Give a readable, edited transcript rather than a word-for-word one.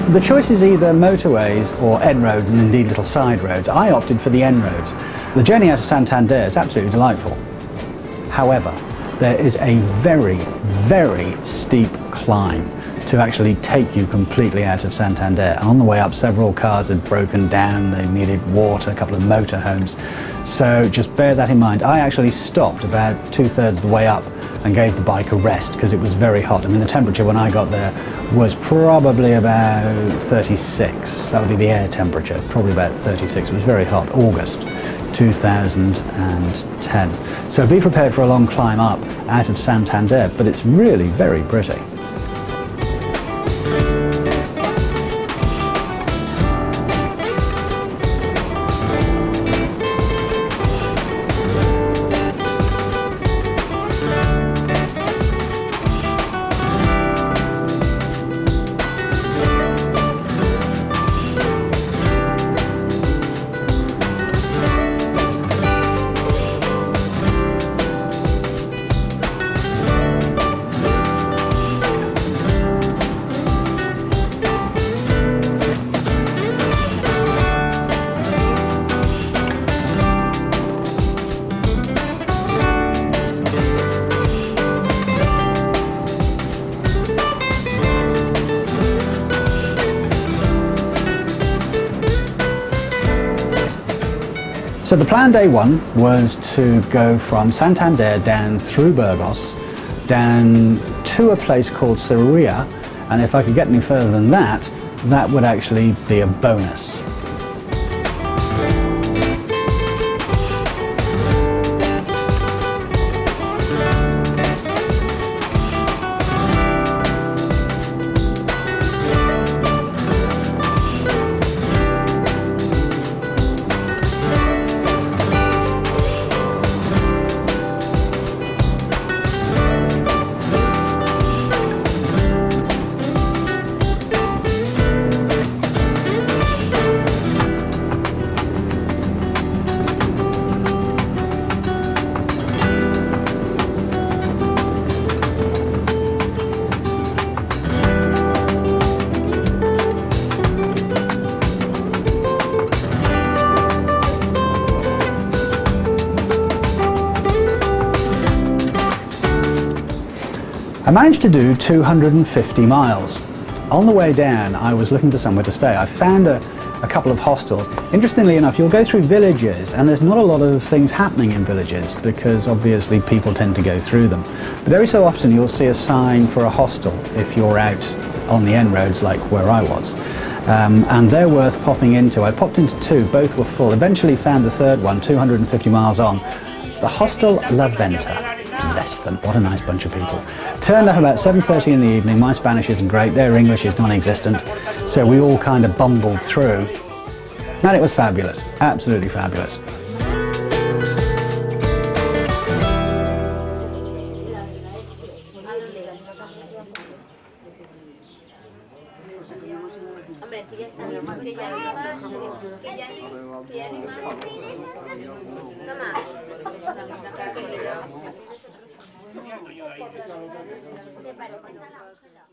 The choice is either motorways or N roads and indeed little side roads. I opted for the N roads. The journey out of Santander is absolutely delightful. However, there is a very, very steep climb to actually take you completely out of Santander. And on the way up, several cars had broken down, they needed water, a couple of motorhomes. So just bear that in mind. I actually stopped about 2/3 of the way up and gave the bike a rest because it was very hot. I mean, the temperature when I got there was probably about 36. That would be the air temperature, probably about 36. It was very hot, August 2010. So be prepared for a long climb up out of Santander, but it's really very pretty. So the plan day one was to go from Santander down through Burgos, down to a place called Cerrulla, and if I could get any further than that, that would actually be a bonus. I managed to do 250 miles. On the way down, I was looking for somewhere to stay. I found a couple of hostels. Interestingly enough, you'll go through villages and there's not a lot of things happening in villages because obviously people tend to go through them. But every so often you'll see a sign for a hostel if you're out on the N roads like where I was. And they're worth popping into. I popped into two, both were full. Eventually found the third one, 250 miles on. The Hostel La Venta. Bless them, what a nice bunch of people. Turned up about 7:30 in the evening. My Spanish isn't great, their English is non-existent, so we all kind of bumbled through, and it was fabulous, absolutely fabulous. ¿Te parece?